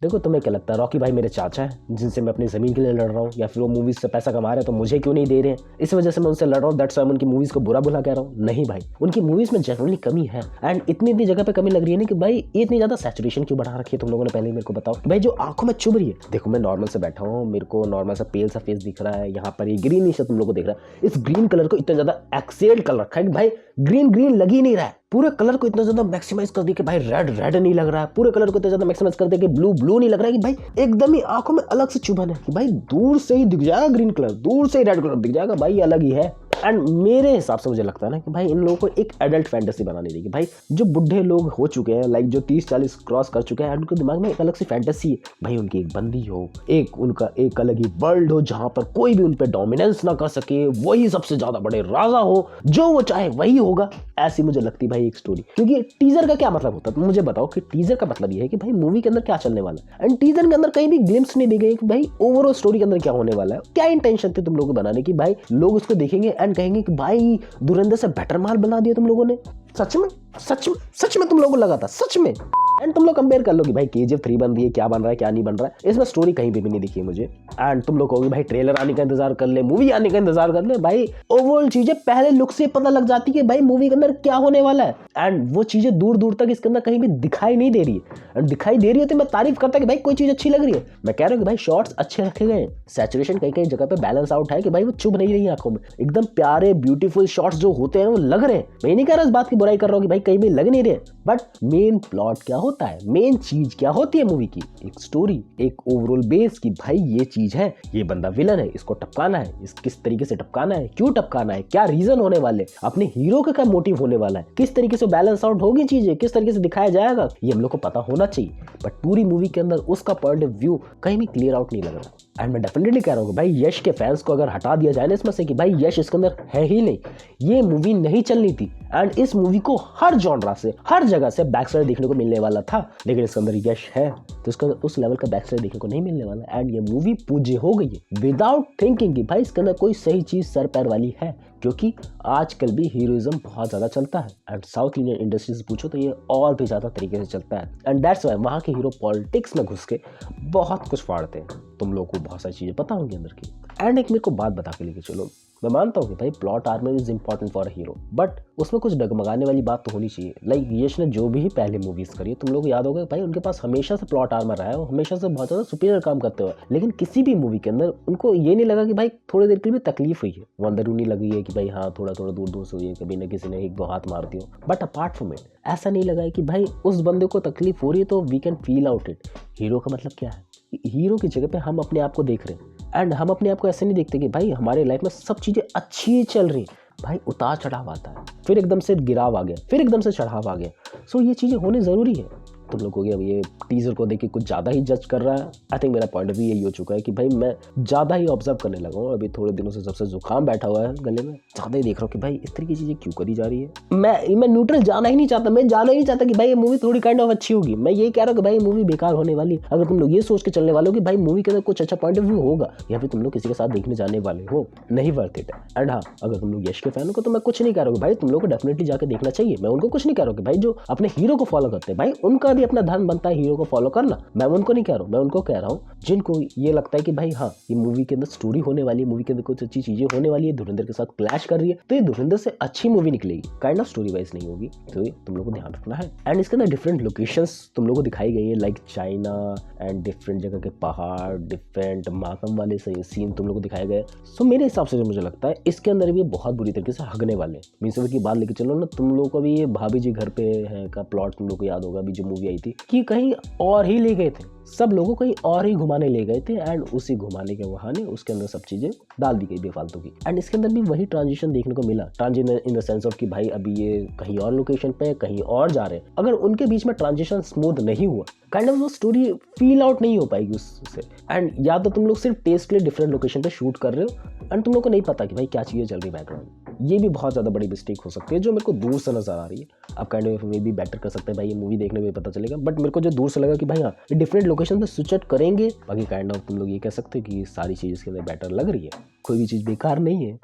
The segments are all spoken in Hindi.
देखो तुम्हें क्या लगता है रॉकी भाई मेरे चाचा है जिनसे मैं अपनी जमीन के लिए लड़ रहा हूँ, या फिर वो मूवीज से पैसा कमा रहे हैं तो मुझे क्यों नहीं दे रहे हैं, इस वजह से मैं उनसे लड़ रहा हूँ, दैट्स व्हाई मैं उनकी मूवीज को बुरा बुला कह रहा हूँ? नहीं भाई, उनकी मूवीज में जनरली कमी है, एंड इतनी जगह पे कमी लग रही है ना कि भाई इतनी ज्यादा सैचुरेशन क्यों बढ़ा रखी है तुम लोगों ने, पहले मेरे को बताओ भाई। जो आंखों में चुभ रही है, देखो मैं नॉर्मल से बैठा हूँ, मेरे को नॉर्मल सा पेल सा फेस दिख रहा है, यहाँ पर ये ग्रीन से तुम लोगों को दिख रहा है, इस ग्रीन कलर को इतना ज्यादा एक्सेल कर रखा है कि भाई ग्रीन लग ही नहीं रहा है, पूरे कलर को इतना ज्यादा मैक्सिमाइज कर दिया कि भाई रेड नहीं लग रहा है, पूरे कलर को इतना ज्यादा मैक्सिमाइज कर दिया कि ब्लू नहीं लग रहा है, कि भाई एकदम ही आंखों में अलग से चुभन है कि भाई दूर से ही दिख जाएगा ग्रीन कलर, दूर से ही रेड कलर दिख जाएगा, भाई अलग ही है। एंड मेरे हिसाब से मुझे लगता है ना कि भाई इन लोगों को एक एडल्ट फैंटेसी बनानी चाहिए, भाई जो बुढ़े लोग हो चुके हैं, लाइक जो 30-40 क्रॉस कर चुके हैं, उनके दिमाग में एक अलग सी फैंटेसी है, भाई उनकी एक बंदी हो, एक उनका एक अलग ही वर्ल्ड हो जहां पर कोई भी उन पर डोमिनेंस ना कर सके, वही सबसे ज्यादा बड़े राजा हो, जो वो चाहे वही होगा, ऐसी मुझे लगती भाई एक स्टोरी। क्योंकि टीजर का क्या मतलब होता है, तुम मुझे बताओ कि टीजर का मतलब ये है कि भाई मूवी के अंदर क्या चलने वाला है, एंड टीजर के अंदर कहीं भी ग्लिम्स नहीं दी गई कि भाई ओवरऑल स्टोरी के अंदर क्या होने वाला है, क्या इंटेंशन थे तुम लोगों को बनाने की, भाई लोग उसको देखेंगे एंड कहेंगे कि भाई धुरंधर से बेटर माल बना दिया तुम लोगों ने, सच में तुम लोगों को लगा था, सच में। एंड तुम लोग कंपेयर कर लो कि भाई KGF 3 बन रही है, क्या बन रहा है क्या नहीं बन रहा है, इसमें स्टोरी कहीं पे भी नहीं दिखी है मुझे। एंड तुम लोग कहोगे भाई ट्रेलर आने का इंतजार कर ले, मूवी आने का इंतजार कर ले, भाई ओवरऑल चीजें पहले लुक से पता लग जाती है कि भाई मूवी के अंदर क्या होने वाला है, एंड वो चीजें दूर तक इसके अंदर कहीं भी दिखाई नहीं दे रही है, एंड दिखाई दे रही है तो मैं तारीफ करता कि भाई कोई चीज अच्छी लग रही है, मैं कह रहा हूँ कि भाई शॉर्ट्स अच्छे रखे गए, सैचुरेशन कहीं जगह पे बैलेंस आउट है कि भाई वो चुभ नहीं रही आंखों में, एकदम प्यारे ब्यूटीफुल शॉट्स जो होते हैं वो लग रहे हैं, मैं नहीं कह रहा इस बात की बुराई कर रहा हूँ कि भाई कहीं भी लग नहीं रहे, बट मेन प्लॉट क्या होता है, मेन चीज क्या होती है मूवी की, एक स्टोरी, एक ओवरऑल बेस की भाई ये चीज है, ये बंदा विलन है, इसको टपकाना है, इस किस तरीके से टपकाना है, क्यों टपकाना है, क्या रीजन होने वाले, अपने हीरो का क्या मोटिव होने वाला है, किस तरीके से बैलेंस आउट होगी चीजें, किस तरीके से दिखाया जाएगा, ये हम लोग को पता होना चाहिए, बट पूरी मूवी के अंदर उसका पॉइंट ऑफ व्यू कहीं भी क्लियर आउट नहीं लग रहा। एंड मैं डेफिनेटली कह रहा हूँ भाई यश के फैंस को अगर हटा दिया जाए ना इसमें से कि भाई यश इसके अंदर है ही नहीं, ये मूवी नहीं चलनी थी, एंड इस मूवी को हर जॉनरा से हर जगह से बैक साइड देखने को मिलने वाला था, लेकिन इसके अंदर यश है तो इसका उस लेवल का बैक साइड देखने को नहीं मिलने वाला, एंड ये मूवी पूज्य हो गई है विदाउट थिंकिंग कि भाई इसके अंदर कोई सही चीज सर पैर वाली है, क्योंकि आजकल भी हीरोइज्म बहुत ज्यादा चलता है, एंड साउथ इंडियन इंडस्ट्री से पूछो तो ये और भी ज्यादा तरीके से चलता है, एंड दैट्स व्हाई वहाँ के हीरो पॉलिटिक्स में घुस के बहुत कुछ फाड़ते हैं, तुम लोग को बहुत सारी चीजें पता होंगी अंदर की। एंड एक मेरे को बात बता के लेके चलो, मैं मानता हूँ कि भाई plot armour is important for hero, but उसमें कुछ डगमगाने वाली बात तो होनी चाहिए। लाइक यश ने जो भी पहले मूवीज करी है तुम लोग को याद होगा भाई उनके पास हमेशा से प्लॉट आर्मर रहा है, वो हमेशा से बहुत ज्यादा सुपीरियर काम करते हुए, लेकिन किसी भी मूवी के अंदर उनको ये नहीं लगा कि भाई थोड़ी देर के लिए तकलीफ हुई है, वो अंदरूनी लगी है कि भाई हाँ थोड़ा दूर से हुई है, कभी ना किसी ने एक दो हाथ मार दिया, बट अपार्ट फ्रॉम इट ऐसा नहीं लगा है कि भाई उस बंदे को तकलीफ हो रही है तो we can feel out it. Hero का मतलब क्या है, हीरो की जगह पे हम अपने आप को देख रहे हैं, एंड हम अपने आप को ऐसे नहीं देखते कि भाई हमारे लाइफ में सब चीजें अच्छी चल रही हैं, भाई उतार चढ़ाव आता है, फिर एकदम से गिराव आ गया, फिर एकदम से चढ़ाव आ गया, सो ये चीजें होने जरूरी है। तुम लोग हो गया ये टीजर को देख के कुछ ज़्यादा ही जज कर रहा है, आई थिंक मेरा पॉइंट ऑफ व्यू यही हो चुका है कि भाई मैं ज़्यादा ही ऑब्जर्व करने लगा हूँ, अभी थोड़े दिनों से सबसे जुकाम बैठा हुआ है गले में, ज़्यादा ही देख रहा हूँ कि भाई इस तरह की चीज़ें क्यों करी जा रही है। मैं न्यूट्रल जाना ही नहीं चाहता, मैं जाना ही नहीं चाहता कि भाई ये मूवी थोड़ी काइंड ऑफ अच्छी होगी, मैं ये कह रहा हूँ कि भाई मूवी बेकार होने वाली। अगर तुम लोग ये सोच के चलने वाले हो कि भाई मूवी के अंदर कुछ अच्छा पॉइंट ऑफ व्यू होगा या फिर तुम लोग किसी के साथ देखने जाने वाले हो, नहीं वर्थ इट। एंड हाँ, अगर तुम लोग यश के फैन हो तो मैं कुछ नहीं कह रहा हूँ भाई तुम लोग को डेफिनेटली जाकर देखना चाहिए, मैं उनको कुछ नहीं कह रहा हूँ कि भाई जो अपने हीरो को फॉलो करते हैं भाई उनका भी अपना धर्म बनता है हीरो को फॉलो करना, मैं उनको नहीं कह रहा हूँ, मैं उनको कह रहा हूँ जिनको ये लगता है कि भाई हाँ ये मूवी के अंदर स्टोरी होने वाली है, मूवी के अंदर कुछ अच्छी चीजें होने वाली है, धुरंधर के साथ क्लैश कर रही है तो ये धुरंधर से अच्छी मूवी निकलेगी, काइंड ऑफ स्टोरी वाइज नहीं होगी, तो ये तुम लोग को ध्यान रखना है। एंड इसके अंदर डिफरेंट लोकेशंस तुम लोग को दिखाई गई है, लाइक चाइना एंड डिफरेंट जगह के पहाड़, डिफरेंट माकम वाले से सीन तुम लोग को दिखाए गए। सो मेरे हिसाब से जो मुझे लगता है इसके अंदर भी बहुत बुरी तरीके से हगने वाले मीन्स की बात लेके चलो ना, तुम लोग को भी ये भाभी जी घर पे है का प्लॉट तुम लोग को याद होगा अभी जो मूवी आई थी कि कहीं और ही ले गए थे, सब लोगों कहीं और ही घुमाने ले गए थे, एंड उसी घुमाने के बहाने उसके अंदर सब चीजें डाल दी गई बेफालतू की। एंड इसके अंदर भी वही ट्रांजिशन देखने को मिला, transition in the sense of कि भाई अभी ये कहीं और लोकेशन पे कहीं और जा रहे हैं, अगर उनके बीच में ट्रांजिशन स्मूथ नहीं हुआ काइंड ऑफ वो स्टोरी फील आउट नहीं हो पाएगी उससे। एंड या तो तुम लोग सिर्फ टेस्ट के लिए डिफरेंट लोकेशन पे शूट कर रहे हो एंड तुम लोग को नहीं पता कि भाई क्या चीजें चल रही बैकग्राउंड, ये भी बहुत ज्यादा बड़ी मिस्टेक हो सकती है जो मेरे को दूर से नजर आ रही है। आप काइंड ऑफ वे भी बेटर कर सकते हैं भाई, ये मूवी देखने में पता चलेगा, बट मेरे को जो दूर से लगा कि भाई हाँ डिफरेंट लोकेशन पे स्विच आउट करेंगे, बाकी काइंड ऑफ तुम लोग ये कह सकते हो कि सारी चीज इसके अंदर बेटर लग रही है, कोई भी चीज बेकार नहीं है।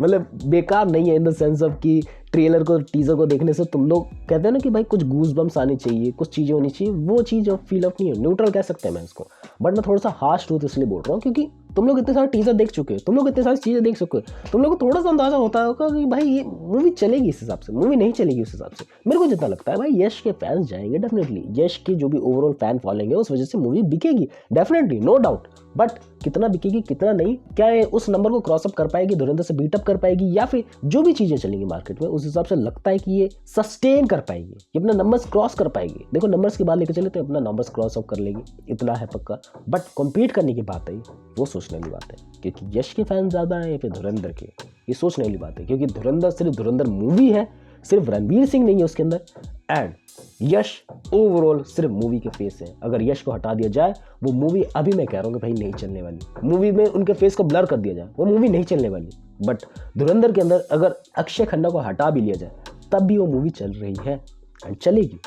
मतलब बेकार नहीं है इन द सेंस ऑफ कि ट्रेलर को टीजर को देखने से तुम लोग कहते हैं ना कि भाई कुछ गूज बम्स आने चाहिए, कुछ चीज़ें होनी चाहिए, वो चीज़ फील अप नहीं है, न्यूट्रल कह सकते हैं मैं इसको। बट मैं थोड़ा सा हार्श ट्रूथ इसलिए बोल रहा हूँ क्योंकि तुम लोग इतने सारे टीजर देख चुके हो, तुम लोग इतने सारी चीज़ें देख चुके हो, तुम लोग को थोड़ा सा अंदाजा होता होगा कि भाई ये मूवी चलेगी इस हिसाब से, मूवी नहीं चलेगी उस हिसाब से। मेरे को जितना लगता है भाई यश के फैंस जाएंगे डेफिनेटली, यश की जो भी ओवरऑल फैन फॉलोइंग है उस वजह से मूवी बिकेगी डेफिनेटली, नो डाउट। बट कितना बिकेगी कितना नहीं, क्या ये उस नंबर को क्रॉसअप कर पाएगी, धुरंधर से बीटअप कर पाएगी, या फिर जो भी चीज़ें चलेंगी मार्केट में उस हिसाब से लगता है कि ये सस्टेन कर पाएगी, ये अपना नंबर्स क्रॉस कर पाएगी। देखो नंबर्स की बात लेकर चले तो अपना नंबर्स क्रॉस अप कर लेगी, इतना है पक्का। बट कॉम्पीट करने की बात है, वो सोचने वाली बात है क्योंकि यश के फैन ज़्यादा है या फिर धुरंधर के, ये सोचने वाली बात है। क्योंकि धुरंधर सिर्फ धुरंधर मूवी है, सिर्फ रणवीर सिंह नहीं है उसके अंदर, एंड यश ओवरऑल सिर्फ मूवी के फेस है। अगर यश को हटा दिया जाए वो मूवी, अभी मैं कह रहा हूँ कि भाई नहीं चलने वाली, मूवी में उनके फेस को ब्लर कर दिया जाए वो मूवी नहीं चलने वाली। बट धुरंधर के अंदर अगर अक्षय खन्ना को हटा भी लिया जाए तब भी वो मूवी चल रही है एंड चलेगी।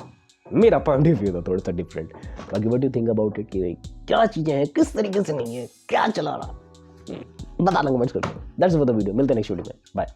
मेरा पॉइंट ऑफ व्यू था थोड़ा सा डिफरेंट। बाकी what you think about it कि क्या चीज़ें हैं, किस तरीके से नहीं है, क्या चला रहा, बताना कमेंट्स करके। दैट्स फॉर द वीडियो, मिलते हैं नेक्स्ट वीडियो में, बाय।